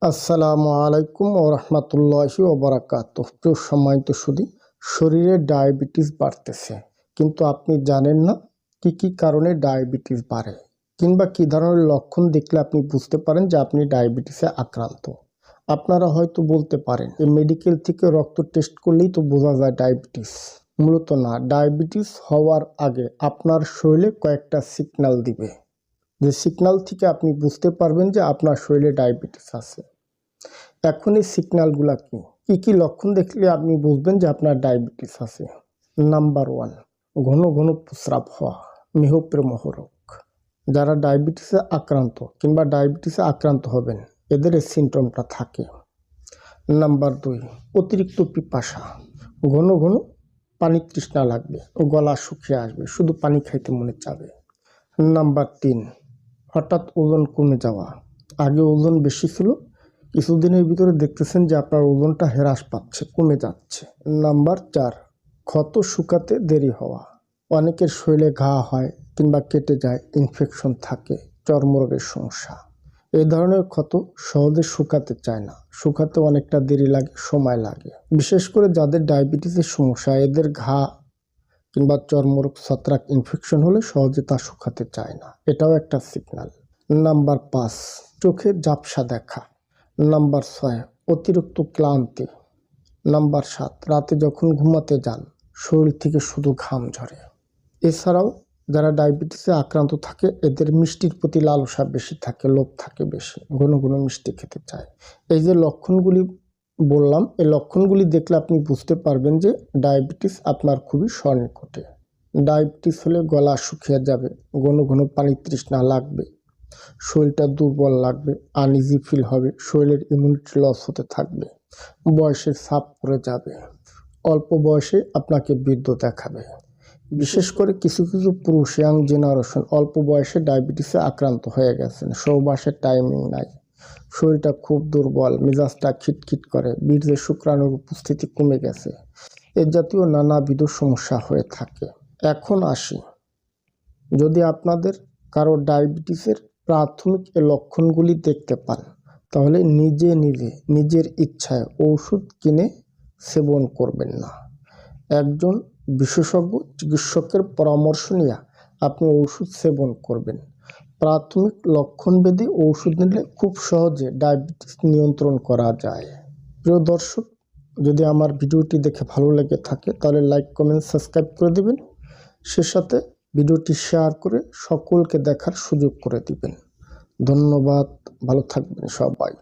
আসসালামু আলাইকুম ওয়া রাহমাতুল্লাহি ওয়া বারাকাতুহু। প্রিয় সম্মানিত সুধী, শরীরে ডায়াবেটিস বাড়তেছে, কিন্তু আপনি জানেন না কি কি কারণে ডায়াবেটিস বাড়ে, কিংবা কি ধরনের লক্ষণ দেখলে আপনি বুঝতে পারেন যে আপনি ডায়াবেটিসে আক্রান্ত। আপনারা হয়তো বলতে পারেন এই মেডিকেল থেকে রক্ত টেস্ট করলেই তো বোঝা যায় ডায়াবেটিস। মূলত না, ডায়াবেটিস হওয়ার আগে আপনার শরীরে কয়েকটা সিগন্যাল দিবে, যে সিগন্যাল থেকে আপনি বুঝতে পারবেন যে আপনার শরীরে ডায়াবেটিস আছে। এখন এই সিগন্যালগুলো কি কি লক্ষণ দেখলে আপনি বুঝবেন যে আপনার ডায়াবেটিস আছে। নাম্বার 1, ঘন ঘন প্রস্রাব হওয়া, মেহপ্রমেহ রোগ। যারা ডায়াবেটিসে আক্রান্ত কিংবা ডায়াবেটিসে আক্রান্ত হবেন, এদের এই সিমটমটা থাকে। নাম্বার 2, অতিরিক্ত পিপাসা, ঘন ঘন পানি তৃষ্ণা লাগবে, গলা শুকিয়ে আসবে, শুধু পানি খাইতে মনে চাবে। নাম্বার 3, হঠাৎ ওজন কমে যাওয়া, আগে ওজন বেশি ছিল, কিছুদিনের ভিতরে দেখতেছেন যে আপনার ওজনটা হ্রাস পাচ্ছে, কমে যাচ্ছে। নাম্বার 4, ক্ষত শুকাতে দেরি হওয়া, অনেকের শরীরে ঘা হয় কিংবা কেটে যায়, ইনফেকশন থাকে, চর্মরোগের সমস্যা। এই ধরনের ক্ষত সহজে শুকাতে চায় না, শুকাতে অনেকটা দেরি লাগে, সময় লাগে। বিশেষ করে যাদের ডায়াবেটিসের সমস্যা, এদের ঘা কিংবা চর্মরোগ, ছত্রাক ইনফেকশন হলে সহজে তা শুকাতে চায় না, এটাও একটা সিগন্যাল। নাম্বার 5, চোখে ঝাপসা দেখা। নাম্বার 6, অতিরিক্ত ক্লান্তি। নাম্বার 7, রাতে যখন ঘুমাতে যান শরীর থেকে শুধু ঘাম ঝরে। এছাড়াও যারা ডায়াবেটিসে আক্রান্ত থাকে, এদের মিষ্টির প্রতি লালসা বেশি থাকে, লোভ থাকে বেশি, ঘন ঘন মিষ্টি খেতে চায়। এই যে লক্ষণগুলি বললাম, এই লক্ষণগুলি দেখলে আপনি বুঝতে পারবেন যে ডায়াবেটিস আপনার খুবই সন্নিকটে। ডায়াবেটিস হলে গলা শুকিয়ে যাবে, ঘন ঘন পানি তৃষ্ণা লাগবে, শরীরটা দুর্বল লাগবে, আনইজি ফিল হবে, শরীরের ইমিউনিটি লস হতে থাকবে, বয়সের ছাপ পড়ে যাবে, অল্প বয়সে আপনাকে বৃদ্ধ দেখাবে। বিশেষ করে কিছু কিছু পুরুষ, ইয়াং জেনারেশন, অল্প বয়সে ডায়াবেটিসে আক্রান্ত হয়ে গেছেন, সহবাসের টাইমিং নাই, শরীরটা খুব দুর্বল, মেজাজটা খিটখিট করে, বীর্যে শুক্রাণুর উপস্থিতি কমে গেছে, এ জাতীয় নানাবিধ সমস্যা হয়ে থাকে। এখন আসি, যদি আপনাদের কারো ডায়াবেটিসের প্রাথমিক এই লক্ষণগুলি দেখতে পান, তাহলে নিজের ইচ্ছায় ওষুধ কিনে সেবন করবেন না। একজন বিশেষজ্ঞ চিকিৎসকের পরামর্শ নিয়ে আপনি ওষুধ সেবন করবেন। প্রাথমিক লক্ষণভেদে ওষুধ নিলে খুব সহজে ডায়াবেটিস নিয়ন্ত্রণ করা যায়। প্রিয় দর্শক, যদি আমার ভিডিওটি দেখে ভালো লেগে থাকে তাহলে লাইক, কমেন্ট, সাবস্ক্রাইব করে দিবেন। সে সাথে ভিডিওটি শেয়ার করে সকলকে দেখার সুযোগ করে দিবেন। ধন্যবাদ, ভালো থাকবেন সবাই।